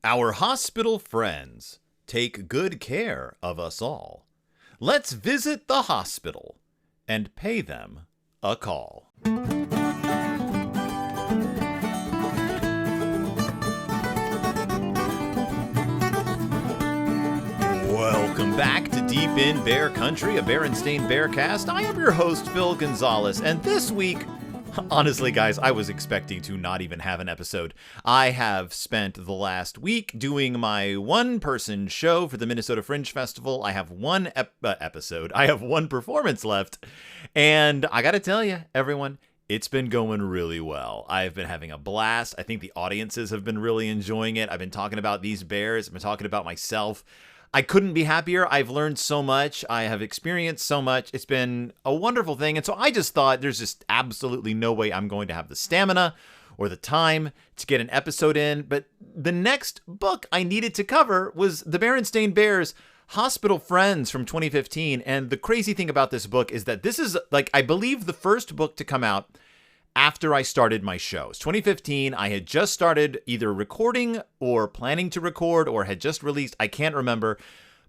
Our hospital friends take good care of us all. Let's visit the hospital and pay them a call. Welcome back to Deep in Bear Country, a Berenstain Bearcast. I am your host, Phil Gonzalez, and this week, honestly, guys, I was expecting to not even have an episode. I have spent the last week doing my one-person show for the Minnesota Fringe Festival. I have one episode. I have one performance left, and I gotta tell you, everyone, it's been going really well. I've been having a blast. I think the audiences have been really enjoying it. I've been talking about these bears. I've been talking about myself. I couldn't be happier. I've learned so much. I have experienced so much. It's been a wonderful thing. And so I just thought there's just absolutely no way I'm going to have the stamina or the time to get an episode in. But the next book I needed to cover was the Berenstain Bears Hospital Friends from 2015. And the crazy thing about this book is that this is, like, I believe the first book to come out after I started my shows. 2015, I had just started either recording or planning to record or had just released, I can't remember,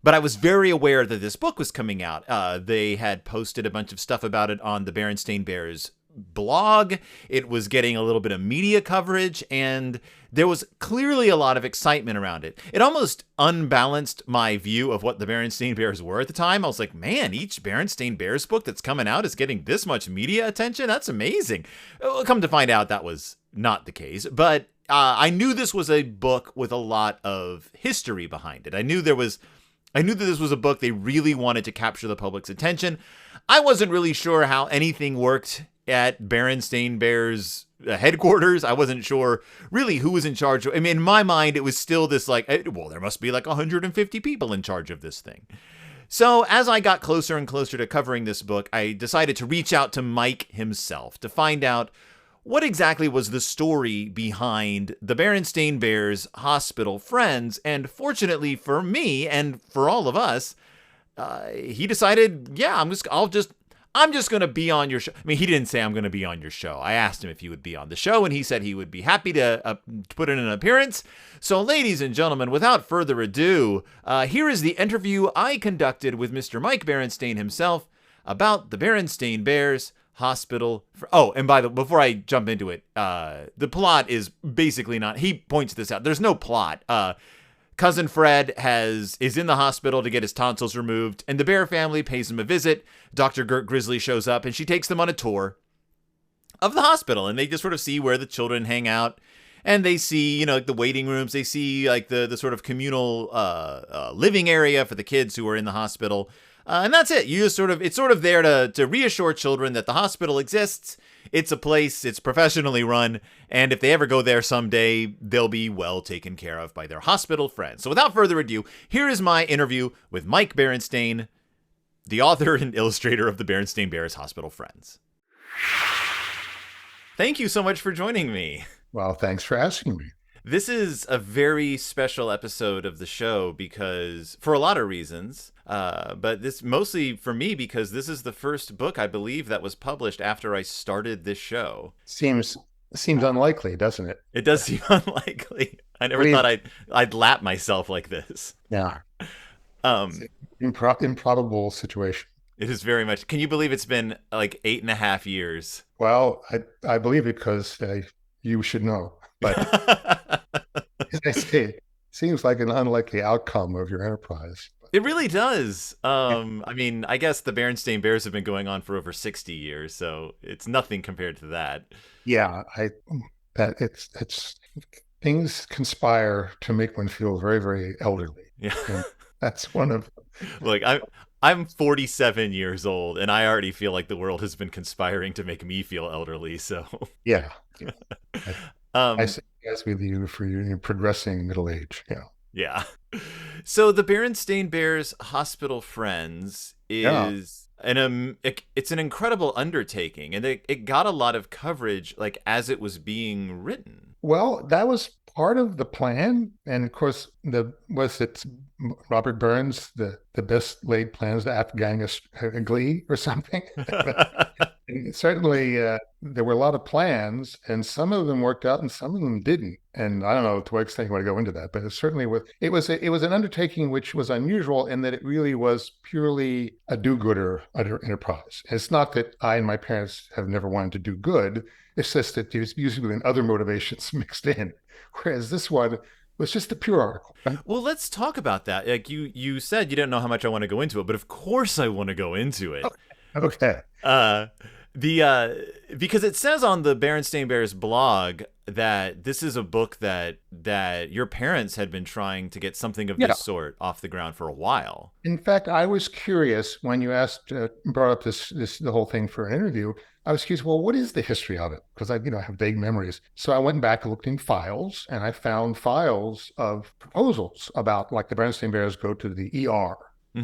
but I was very aware that this book was coming out. They had posted a bunch of stuff about it on the Berenstain Bears blog. It was getting a little bit of media coverage, and there was clearly a lot of excitement around it. It almost unbalanced my view of what the Berenstain Bears were at the time. I was like, man, each Berenstain Bears book that's coming out is getting this much media attention? That's amazing. Come to find out, that was not the case. But I knew this was a book with a lot of history behind it. I knew that this was a book they really wanted to capture the public's attention. I wasn't really sure how anything worked at Berenstain Bears headquarters. I wasn't sure really who was in charge. I mean, in my mind, it was still this like, well, there must be like 150 people in charge of this thing. So as I got closer and closer to covering this book, I decided to reach out to Mike himself to find out what exactly was the story behind the Berenstain Bears Hospital Friends. And fortunately for me and for all of us, he decided, yeah, I'm just going to be on your show. I mean, he didn't say I'm going to be on your show. I asked him if he would be on the show, and he said he would be happy to put in an appearance. So, ladies and gentlemen, without further ado, here is the interview I conducted with Mr. Mike Berenstain himself about the Berenstain Bears Hospital. Oh, and before I jump into it, the plot is basically not. He points this out. There's no plot. Cousin Fred is in the hospital to get his tonsils removed, and the Bear family pays him a visit. Dr. Gert Grizzly shows up, and she takes them on a tour of the hospital, and they just sort of see where the children hang out, and they see, like the waiting rooms. They see like the sort of communal living area for the kids who are in the hospital, and that's it. It's sort of there to reassure children that the hospital exists. It's a place, it's professionally run, and if they ever go there someday, they'll be well taken care of by their hospital friends. So without further ado, here is my interview with Mike Berenstain, the author and illustrator of the Berenstain Bears Hospital Friends. Thank you so much for joining me. Well, thanks for asking me. This is a very special episode of the show because, for a lot of reasons, but this mostly for me because this is the first book, I believe, that was published after I started this show. Seems unlikely, doesn't it? It does seem unlikely. I never thought I'd lap myself like this. Yeah. Improbable situation. It is very much. Can you believe it's been like 8.5 years? Well, I believe it because you should know. But as I say, it seems like an unlikely outcome of your enterprise. It really does. I mean, I guess the Berenstain Bears have been going on for over 60 years, so it's nothing compared to that. Yeah, it's things conspire to make one feel very, very elderly. Yeah, and that's one of. Look, I'm 47 years old, and I already feel like the world has been conspiring to make me feel elderly. So yeah. I say yes with you for your progressing middle age. Yeah. Yeah. So the Berenstain Bears Hospital Friends is it's an incredible undertaking, and it got a lot of coverage like as it was being written. Well, that was part of the plan, and of course, it's Robert Burns, the best laid plans to Afghanis Glee or something. And certainly, there were a lot of plans, and some of them worked out, and some of them didn't. And I don't know to what extent you want to go into that, but it certainly was. It was an undertaking which was unusual in that it really was purely a do-gooder enterprise. It's not that I and my parents have never wanted to do good. It's just that there's usually been other motivations mixed in, whereas this one was just a pure article. Right? Well, let's talk about that. Like you said you didn't know how much I want to go into it, but of course I want to go into it. Okay. Uh, because it says on the Berenstain Bears blog that this is a book that your parents had been trying to get something of Yeah. this sort off the ground for a while. In fact, I was curious when you brought up the whole thing for an interview. I was curious, well, what is the history of it? Because I have vague memories. So I went back and looked in files, and I found files of proposals about like the Berenstain Bears go to the ER,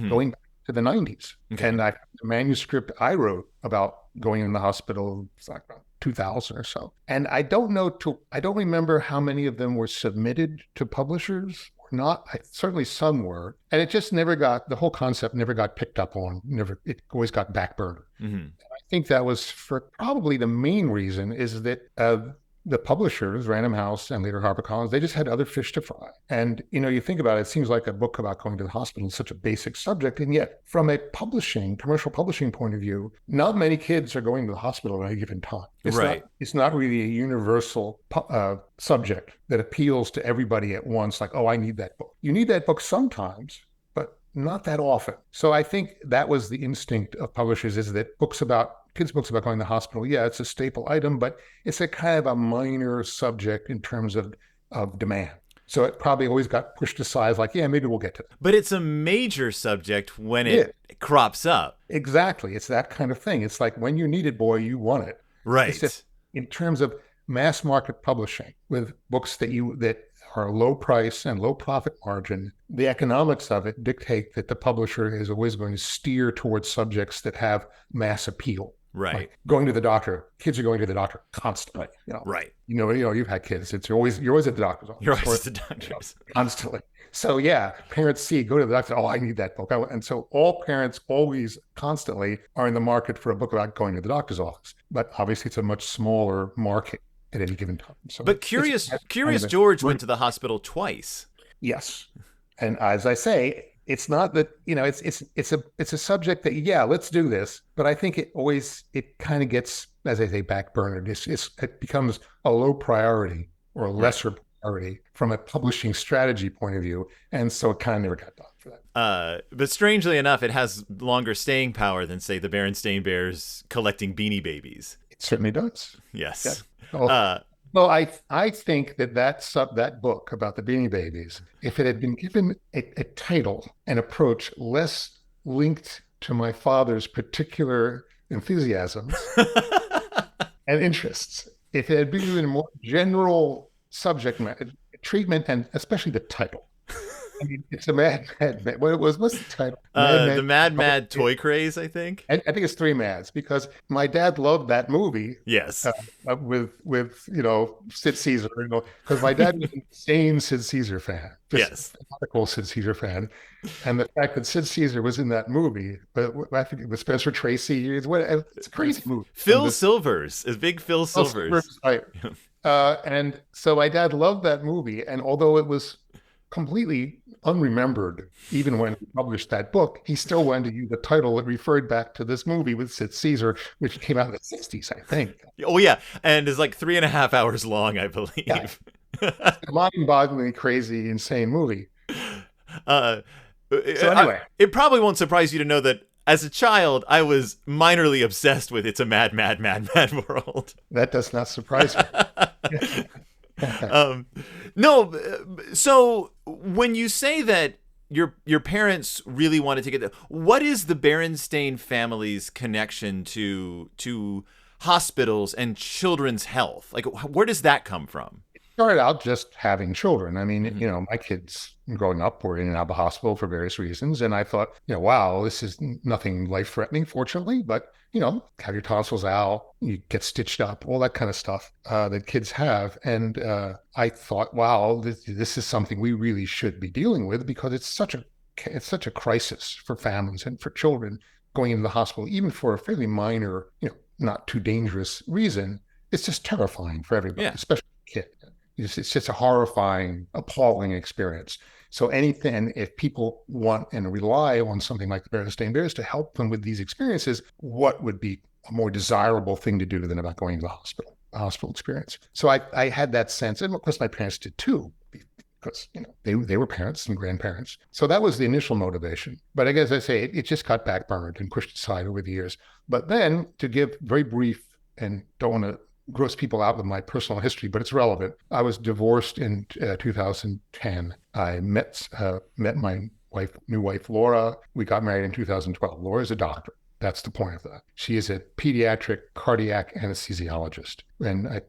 going back to the 90s. Okay. And I found a manuscript I wrote about going in the hospital, it's like about 2000 or so. And I don't remember how many of them were submitted to publishers or not. Certainly some were. And it just the whole concept never got picked up on. It always got backburned. I think that was for probably the main reason is that the publishers, Random House and later HarperCollins, they just had other fish to fry. And, you think about it, it seems like a book about going to the hospital is such a basic subject. And yet, from a commercial publishing point of view, not many kids are going to the hospital at any given time. It's not really a universal subject that appeals to everybody at once, like, oh, I need that book. You need that book sometimes, but not that often. So I think that was the instinct of publishers, is that kids' books about going to the hospital, yeah, it's a staple item, but it's a kind of a minor subject in terms of demand. So it probably always got pushed aside, like, yeah, maybe we'll get to that. But it's a major subject when it crops up. Exactly. It's that kind of thing. It's like when you need it, boy, you want it. Right. It's just, in terms of mass market publishing with books that are low price and low profit margin, the economics of it dictate that the publisher is always going to steer towards subjects that have mass appeal. Right. Like going to the doctor. Kids are going to the doctor constantly. Right. You've had kids. You're always at the doctor's office. You're always at the doctor's. Constantly. So yeah, parents go to the doctor. Oh, I need that book. And so all parents always constantly are in the market for a book about going to the doctor's office. But obviously it's a much smaller market at any given time. So, but Curious George went to the hospital twice. Yes. And as I say, it's not that, it's a subject that, yeah, let's do this. But I think it kind of gets, as I say, backburnered. It becomes a low priority or a lesser priority from a publishing strategy point of view. And so it kind of never got done for that. But strangely enough, it has longer staying power than, say, the Berenstain Bears collecting Beanie Babies. It certainly does. Yes. Yeah. Well, I think that book about the Beanie Babies, if it had been given a title and approach less linked to my father's particular enthusiasms and interests, if it had been given a more general subject matter treatment, and especially the title. I mean, it's a mad. What's the title? The Mad Toy Craze, I think. I think it's Three Mads, because my dad loved that movie. Yes. With Sid Caesar, because my dad was an insane Sid Caesar fan. Yes. Fanatical Sid Caesar fan, and the fact that Sid Caesar was in that movie, but I think it was Spencer Tracy. It's a crazy movie. Phil Silvers is big. Phil Silvers. Right. And so my dad loved that movie, and although it was completely unremembered, even when he published that book, he still wanted to use the title that referred back to this movie with Sid Caesar, which came out in the 60s, I think. Oh, yeah. And is like 3.5 hours long, I believe. Yeah. It's a mind-bogglingly crazy, insane movie. So anyway. It probably won't surprise you to know that as a child, I was minorly obsessed with It's a Mad, Mad, Mad, Mad World. That does not surprise me. No, so when you say that your parents really wanted to get that, what is the Berenstain family's connection to hospitals and children's health? Like, where does that come from? It started out just having children. I mean, my kids growing up were in and out of the hospital for various reasons. And I thought, wow, this is nothing life-threatening, fortunately, but have your tonsils out, you get stitched up, all that kind of stuff that kids have. And I thought, wow, this is something we really should be dealing with, because it's such a crisis for families and for children going into the hospital, even for a fairly minor, not too dangerous reason, it's just terrifying for everybody, Yeah. especially the kid. It's just a horrifying, appalling experience. So anything, if people want and rely on something like the Berenstain Bears to help them with these experiences, what would be a more desirable thing to do than about going to the hospital experience? So I had that sense, and of course my parents did too, because they were parents and grandparents. So that was the initial motivation. But I guess I say it just got backburned and pushed aside over the years. But then, to give very brief, and don't want to gross people out with my personal history, but it's relevant. I was divorced in 2010. I met my new wife, Laura. We got married in 2012. Laura is a doctor. That's the point of that. She is a pediatric cardiac anesthesiologist. And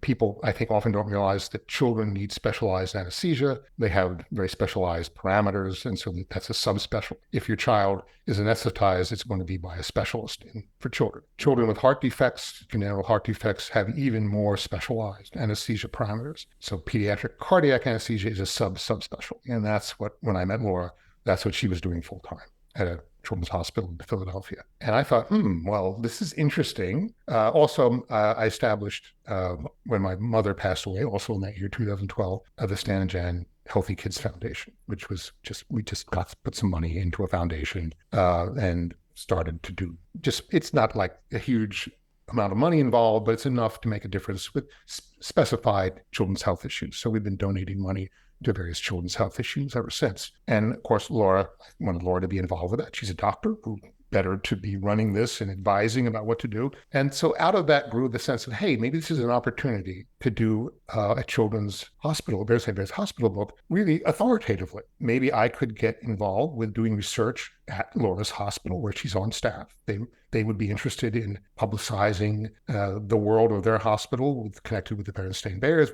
people, I think, often don't realize that children need specialized anesthesia. They have very specialized parameters. And so that's a subspecialty. If your child is anesthetized, it's going to be by a specialist for children. Children with heart defects, congenital heart defects, have even more specialized anesthesia parameters. So pediatric cardiac anesthesia is a subspecialty. And that's what, when I met Laura, that's what she was doing full time at a children's hospital in Philadelphia. And I thought, well, this is interesting. I established, when my mother passed away, also in that year, 2012, the Stan and Jan Healthy Kids Foundation, which was we just got to put some money into a foundation and started to do it's not like a huge amount of money involved, but it's enough to make a difference with specified children's health issues. So we've been donating money to various children's health issues ever since. And of course, I wanted Laura to be involved with that. She's a doctor, who better to be running this and advising about what to do. And so out of that grew the sense of, hey, maybe this is an opportunity to do a children's hospital, Berenstain Bears Hospital book, really authoritatively. Maybe I could get involved with doing research at Laura's hospital where she's on staff. They would be interested in publicizing the world of their hospital connected with the Berenstain Bears.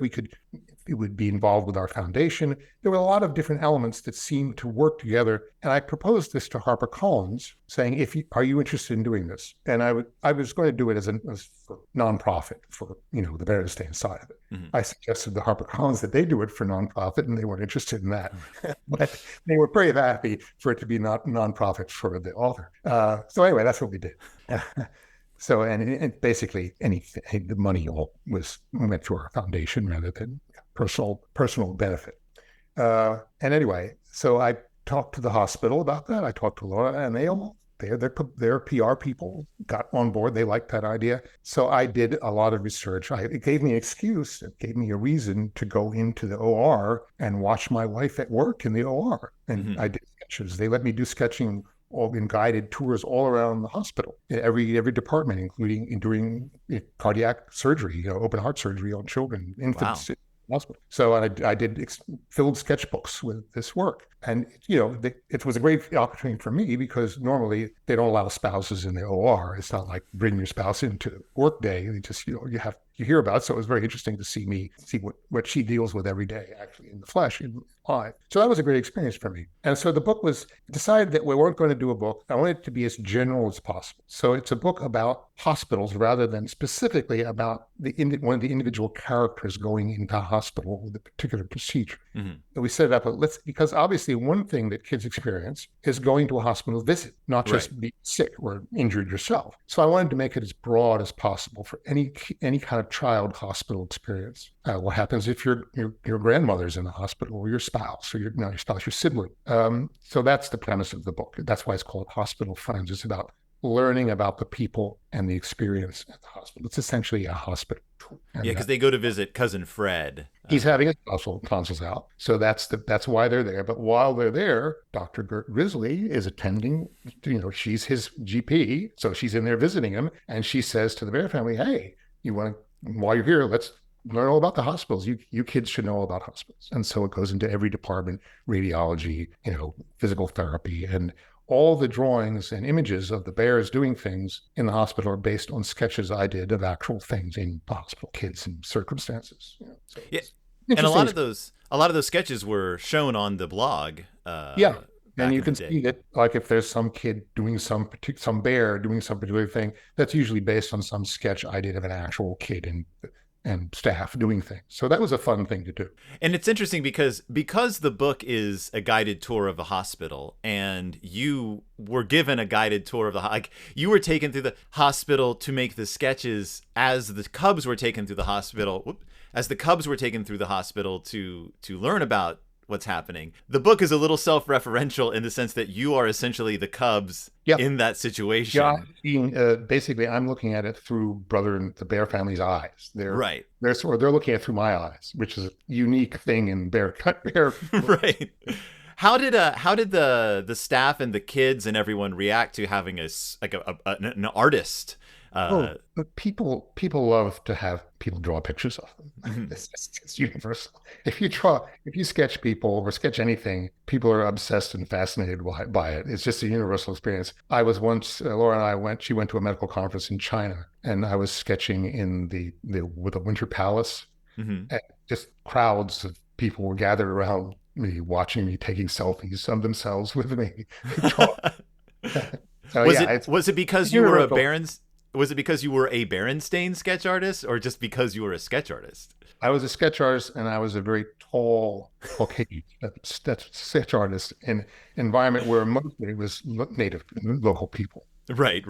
It would be involved with our foundation. There were a lot of different elements that seemed to work together. And I proposed this to HarperCollins, saying, are you interested in doing this? And I was going to do it as for nonprofit for, the Berenstain side of it. Mm-hmm. I suggested to HarperCollins that they do it for nonprofit, and they weren't interested in that. But they were very happy for it to be not nonprofit for the author. So anyway, that's what we did. So, and basically the money all went to our foundation rather than personal benefit. And anyway, so I talked to the hospital about that. I talked to Laura, and their PR people got on board. They liked that idea. So I did a lot of research. It gave me an excuse. It gave me a reason to go into the OR and watch my wife at work in the OR. And mm-hmm. I did sketches. They let me do sketching all in guided tours all around the hospital, in every department, including during cardiac surgery, open heart surgery on children, infants. Wow. Hospital. So I did filled sketchbooks with this work. And, it was a great opportunity for me because normally they don't allow spouses in the OR. It's not like bring your spouse into work day. They just, you hear about it. So it was very interesting to see what she deals with every day, actually in the flesh, in live. So that was a great experience for me. And so the book was decided that we weren't going to do a book. I wanted it to be as general as possible. So it's a book about hospitals rather than specifically about one of the individual characters going into a hospital with a particular procedure. Mm-hmm. So we set it up, because obviously one thing that kids experience is going to a hospital visit, not just be sick or injured yourself. So I wanted to make it as broad as possible for any kind of child hospital experience. What happens if your grandmother's in the hospital, or your spouse, or your sibling? So that's the premise of the book. That's why it's called Hospital Friends. It's about learning about the people and the experience at the hospital. It's essentially a hospital. And because they go to visit Cousin Fred. He's having his tonsils out. So that's why they're there. But while they're there, Dr. Grizzly is attending, she's his GP. So she's in there visiting him. And she says to the Bear family, hey, while you're here, let's learn all about the hospitals. You kids should know all about hospitals. And so it goes into every department, radiology, physical therapy, and all the drawings and images of the bears doing things in the hospital are based on sketches I did of actual things in the hospital, kids and circumstances. So yeah, and a lot of those sketches were shown on the blog. And you can see that, like, if there's some kid doing some bear doing some particular thing, that's usually based on some sketch I did of an actual kid and staff doing things. So that was a fun thing to do. And it's interesting because the book is a guided tour of the hospital, and you were given a guided tour of like you were taken through the hospital to make the sketches as the Cubs were taken through the hospital. As the Cubs were taken through the hospital to learn about what's happening. The book is a little self-referential in the sense that you are essentially the Cubs in that situation. Yeah, basically, I'm looking at it through Brother and the Bear family's eyes. They're looking at it through my eyes, which is a unique thing in Bear. Right. How did the staff and the kids and everyone react to having an artist? But people love to have people draw pictures of them. Mm-hmm. It's universal. If you sketch people or sketch anything, people are obsessed and fascinated by it. It's just a universal experience. I was once, Laura and I she went to a medical conference in China, and I was sketching in the Winter Palace, and just crowds of people were gathered around me, watching me, taking selfies of themselves with me. Was it because you were a Berenstain? Was it because you were a Berenstain sketch artist, or just because you were a sketch artist? I was a sketch artist, and I was a very tall, Caucasian sketch artist in an environment where mostly it was native, local people. Right.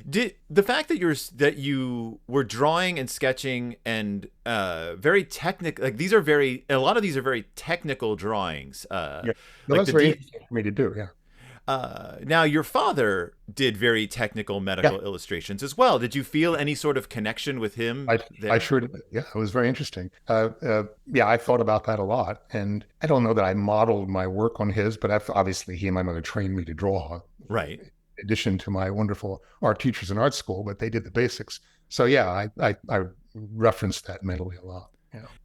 Did the fact that you were drawing and sketching and very technical, like a lot of these are very technical drawings. That's very interesting for me to do. Yeah. Now, your father did very technical medical illustrations as well. Did you feel any sort of connection with him? I sure did. Yeah, it was very interesting. I thought about that a lot. And I don't know that I modeled my work on his, but obviously he and my mother trained me to draw. Right. In addition to my wonderful art teachers in art school, but they did the basics. So yeah, I referenced that mentally a lot.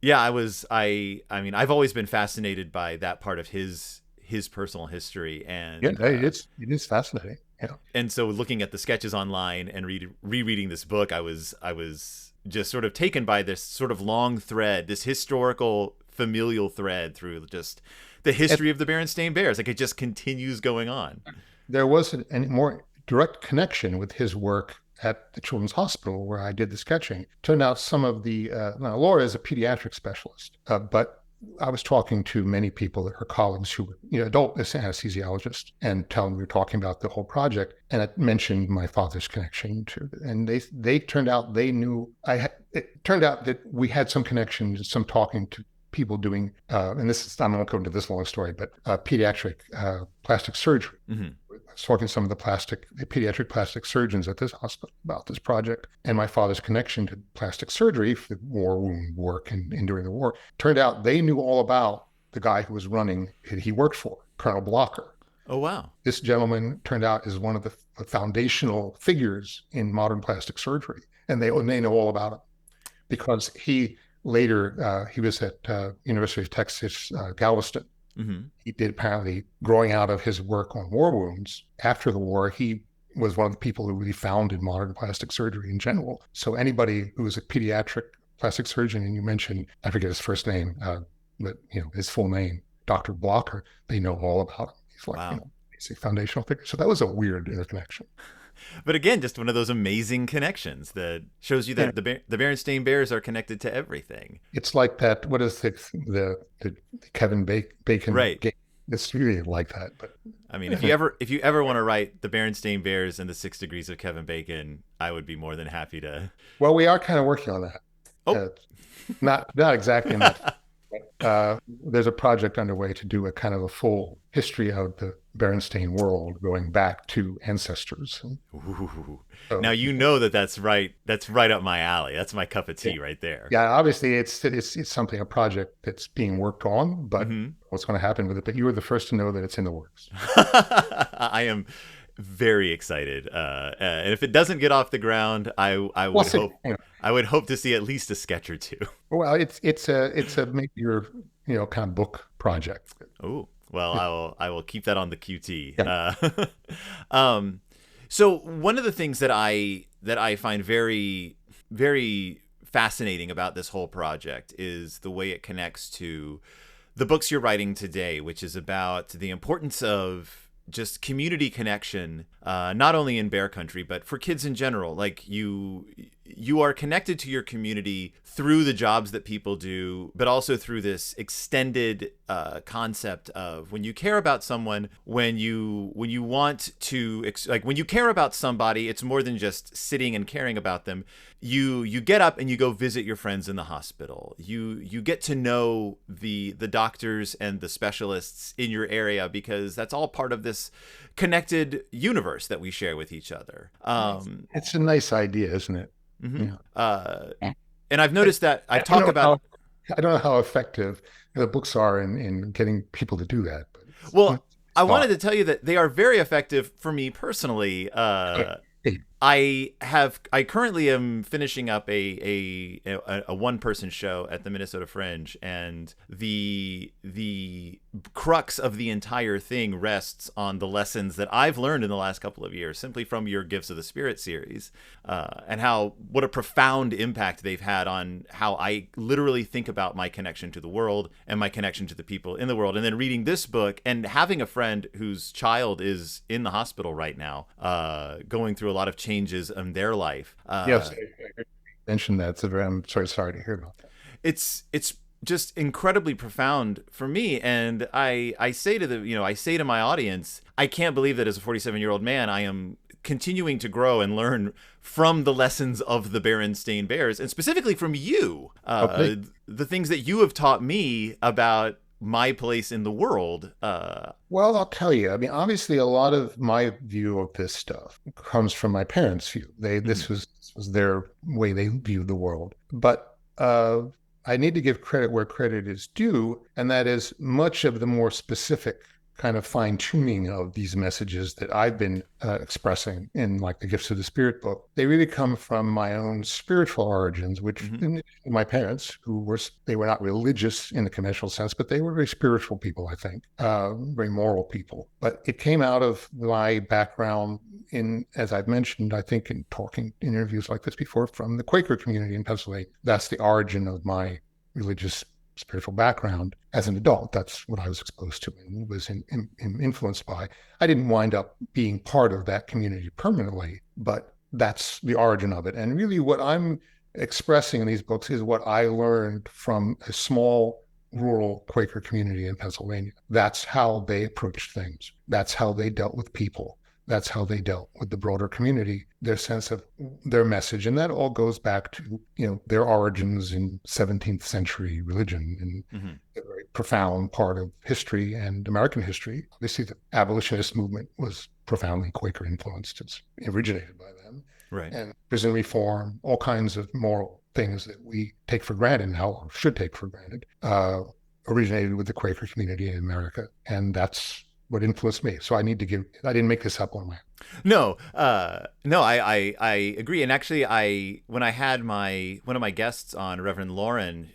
Yeah, I've always been fascinated by that part of his personal history, and it is fascinating. Yeah. And so looking at the sketches online and rereading this book, I was just sort of taken by this sort of long thread, this historical familial thread through just the history of the Berenstain Bears. Like, it just continues going on. There was a more direct connection with his work at the Children's Hospital where I did the sketching. Turned out some of the now Laura is a pediatric specialist, but I was talking to many people, her colleagues who were adult anesthesiologists, and telling me we were talking about the whole project. And it mentioned my father's connection to it. And they turned out they knew it turned out that we had some connection, some talking to people doing, and I won't go into this long story, but pediatric plastic surgery. Mm-hmm. I was talking to some of the pediatric plastic surgeons at this hospital about this project, and my father's connection to plastic surgery for war wound work and during the war. Turned out they knew all about the guy who was running, he worked for, Colonel Blocker. Oh, wow. This gentleman turned out is one of the foundational figures in modern plastic surgery, and they know all about him because he later, he was at University of Texas, Galveston. Mm-hmm. He did, apparently, growing out of his work on war wounds after the war, he was one of the people who really founded modern plastic surgery in general. So anybody who was a pediatric plastic surgeon, and you mentioned, I forget his first name, but his full name, Dr. Blocker, they know all about him. He's like, basic foundational figure. So that was a weird interconnection. But again, just one of those amazing connections that shows you that the Berenstain Bears are connected to everything. It's like that. What is the Kevin Bacon game? It's really like that. But I mean, if you ever want to write the Berenstain Bears and the 6 Degrees of Kevin Bacon, I would be more than happy to. Well, we are kind of working on that. Oh, not exactly. There's a project underway to do a kind of a full history of the Berenstain world, going back to ancestors. Ooh. So, now that's right up my alley. That's my cup of tea right there. Yeah, obviously it's a project that's being worked on, but what's going to happen with it? But you were the first to know that it's in the works. I am very excited, and if it doesn't get off the ground, I would hope to see at least a sketch or two. Well, it's a maybe your kind of book project. Oh, well, I will keep that on the QT. Yeah. So one of the things that I find very, very fascinating about this whole project is the way it connects to the books you're writing today, which is about the importance of just community connection, not only in bear country, but for kids in general. Like you are connected to your community through the jobs that people do, but also through this extended concept of when you care about someone, when you want to like when you care about somebody, it's more than just sitting and caring about them. You get up and you go visit your friends in the hospital. You get to know the doctors and the specialists in your area, because that's all part of this connected universe that we share with each other. It's a nice idea, isn't it? Mm-hmm. Yeah. And I've noticed that I don't know how effective the books are in getting people to do that. But well, I wanted to tell you that they are very effective for me personally. I currently am finishing up a one-person show at the Minnesota Fringe, and the crux of the entire thing rests on the lessons that I've learned in the last couple of years, simply from your Gifts of the Spirit series, and what a profound impact they've had on how I literally think about my connection to the world and my connection to the people in the world. And then reading this book and having a friend whose child is in the hospital right now, going through a lot of changes in their life. Yes, I mentioned that. I'm sorry to hear about that. It's just incredibly profound for me, and I say to my audience, I can't believe that as a 47-year-old man, I am continuing to grow and learn from the lessons of the Berenstain Bears, and specifically from you, the things that you have taught me about my place in the world. Well, I'll tell you. I mean, obviously, a lot of my view of this stuff comes from my parents' view. This was their way they viewed the world. But I need to give credit where credit is due, and that is much of the more specific kind of fine-tuning of these messages that I've been expressing in like the Gifts of the Spirit book. They really come from my own spiritual origins, which my parents, they were not religious in the conventional sense, but they were very spiritual people, I think, very moral people. But it came out of my background as I've mentioned, I think in talking in interviews like this before, from the Quaker community in Pennsylvania. That's the origin of my religious spiritual background as an adult. That's what I was exposed to and was influenced by. I didn't wind up being part of that community permanently, but that's the origin of it. And really what I'm expressing in these books is what I learned from a small rural Quaker community in Pennsylvania. That's how they approached things. That's how they dealt with people. That's how they dealt with the broader community, their sense of their message. And that all goes back to, their origins in 17th century religion and a very profound part of history and American history. Obviously, the abolitionist movement was profoundly Quaker influenced. It's originated by them. Right. And prison reform, all kinds of moral things that we take for granted now, or should take for granted, originated with the Quaker community in America. And that's what influenced me. So I didn't make this up on my own. No, I agree. And actually, when I had one of my guests on, Reverend Lauren,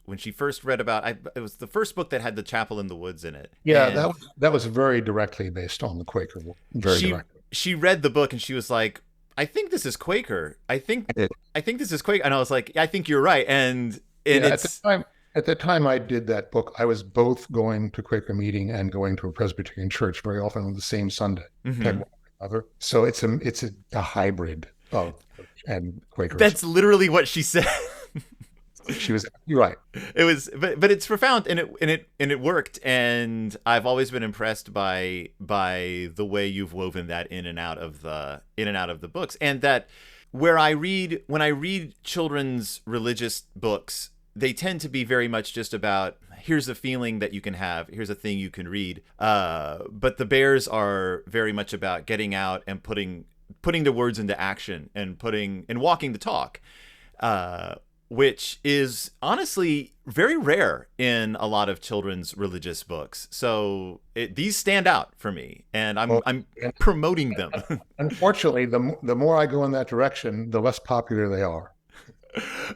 when she first read about, it was the first book that had the Chapel in the Woods in it. Yeah, that was very directly based on the Quaker. Directly. She read the book and she was like, I think this is Quaker. I think this is Quaker. And I was like, I think you're right. And at the time I did that book, I was both going to Quaker meeting and going to a Presbyterian church very often on the same Sunday. So it's a hybrid of and Quaker. That's literally what she said. You're right. It was, but it's profound, and it worked. And I've always been impressed by the way you've woven that in and out of the books, and that when I read children's religious books, they tend to be very much just about, here's a feeling that you can have, here's a thing you can read. But the Bears are very much about getting out and putting the words into action and walking the talk, which is honestly very rare in a lot of children's religious books. So these stand out for me, and I'm promoting them. Unfortunately, the more I go in that direction, the less popular they are.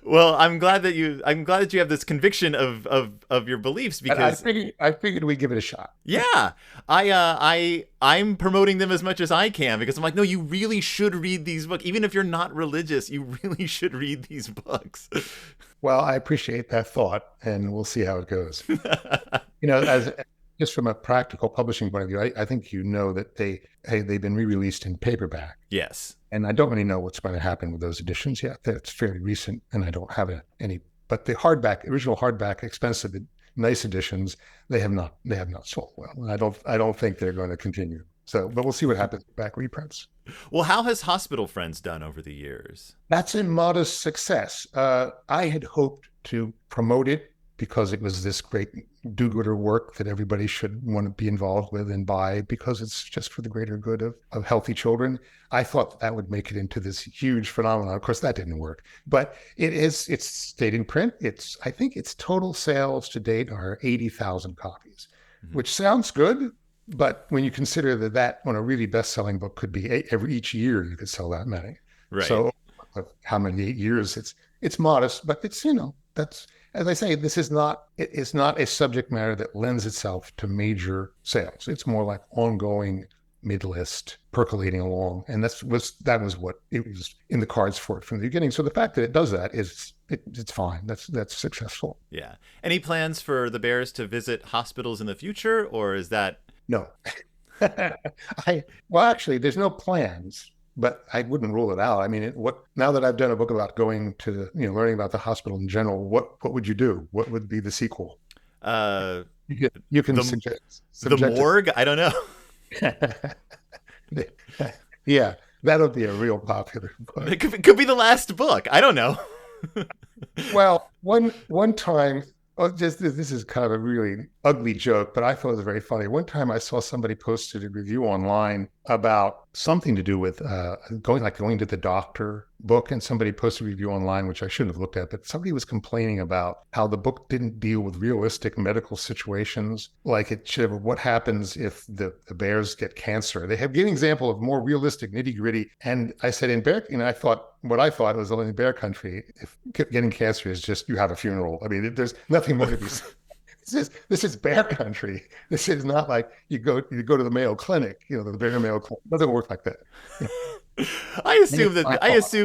Well, I'm glad that you have this conviction of your beliefs, because I figured we'd give it a shot. Yeah, I'm promoting them as much as I can, because I'm like, no, you really should read these books. Even if you're not religious, you really should read these books. Well, I appreciate that thought, and we'll see how it goes. just from a practical publishing point of view, I think you know that they've been re-released in paperback. Yes. And I don't really know what's going to happen with those editions yet. That's fairly recent, and I don't have any. But the original hardback, expensive, nice editions, they have not sold well. And I don't think they're going to continue. So, but we'll see what happens with back reprints. Well, how has Hospital Friends done over the years? That's a modest success. I had hoped to promote it because it was this great do-gooder work that everybody should want to be involved with and buy because it's just for the greater good of healthy children. I thought that would make it into this huge phenomenon. Of course, that didn't work, but it's stayed in print. I think its total sales to date are 80,000 copies, which sounds good. But when you consider that on a really best-selling book could be each year you could sell that many. Right. So how many 8 years? It's modest, but it's, that's, as I say, it's not a subject matter that lends itself to major sales. It's more like ongoing mid-list percolating along. And that was what it was in the cards for it from the beginning. So the fact that it does that it's fine. That's successful. Yeah. Any plans for the Bears to visit hospitals in the future, or is that? No. Actually, there's no plans. But I wouldn't rule it out. I mean, now that I've done a book about going to, learning about the hospital in general, what would you do? What would be the sequel? You can suggest the morgue. I don't know. Yeah, that would be a real popular book. It could be the last book. I don't know. Well, one time. Oh, this is kind of a really ugly joke, but I thought it was very funny. One time I saw somebody posted a review online about something to do with going to the doctor book, and somebody posted a review online, which I shouldn't have looked at, but somebody was complaining about how the book didn't deal with realistic medical situations, like it should have, what happens if the bears get cancer. They have given an example of more realistic nitty-gritty, and I said in bear, what I thought was in bear country, if getting cancer is just you have a funeral. I mean, there's nothing more to be said. This is bear country. This is not like you go to the Mayo Clinic, the Bear Mayo Clinic. It doesn't work like that. I assume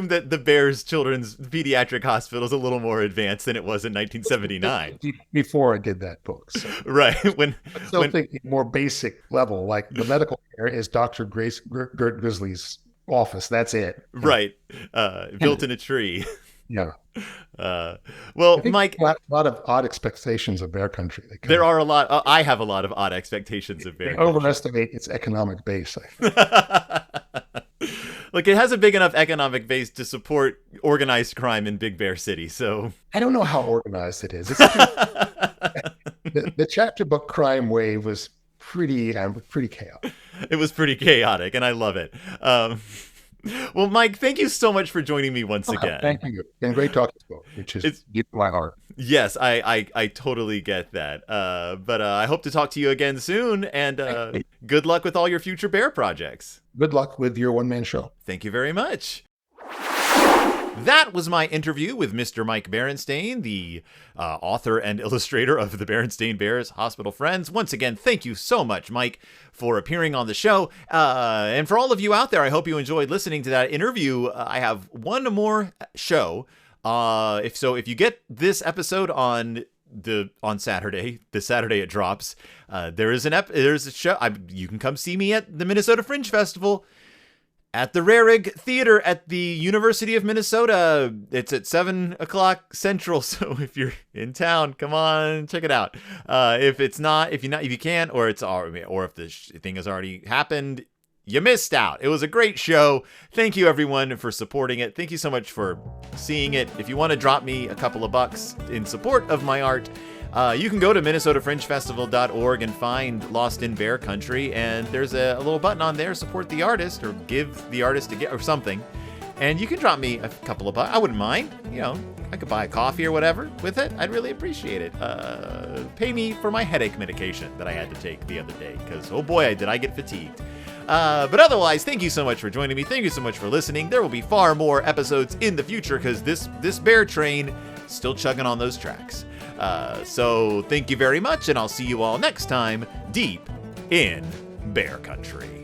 that the Bears Children's Pediatric Hospital is a little more advanced than it was in 1979. Before I did that book. So. Right. I still think more basic level, like the medical care is Dr. Gert Grizzly's office. That's it. Right. Built in a tree. Yeah. Well, Mike, a lot of odd expectations of bear country. There are a lot. I have a lot of odd expectations of bear country. Overestimate its economic base. Look, it has a big enough economic base to support organized crime in Big Bear City. So I don't know how organized it is. The chapter book crime wave was pretty chaotic. It was pretty chaotic, and I love it. Well, Mike, thank you so much for joining me once again. Thank you. It's been great talking to you, which is deep in my heart. Yes, I totally get that. But I hope to talk to you again soon, and good luck with all your future bear projects. Good luck with your one-man show. Thank you very much. That was my interview with Mr. Mike Berenstain, the author and illustrator of the Berenstain Bears Hospital Friends. Once again, thank you so much, Mike, for appearing on the show. And for all of you out there, I hope you enjoyed listening to that interview. I have one more show. If you get this episode on Saturday, this Saturday it drops. There's a show. You can come see me at the Minnesota Fringe Festival at the Rarig Theater at the University of Minnesota. It's at 7:00 Central. So if you're in town, come on, check it out. If you can't, or if the thing has already happened, you missed out. It was a great show. Thank you everyone for supporting it. Thank you so much for seeing it. If you want to drop me a couple of bucks in support of my art, you can go to minnesotafringefestival.org and find Lost in Bear Country, and there's a little button on there, support the artist, or give the artist or something, and you can drop me a couple of bucks. I wouldn't mind. I could buy a coffee or whatever with it. I'd really appreciate it. Pay me for my headache medication that I had to take the other day, because oh boy, did I get fatigued. But otherwise, thank you so much for joining me. Thank you so much for listening. There will be far more episodes in the future, because this bear train is still chugging on those tracks. So thank you very much, and I'll see you all next time, deep in Bear Country.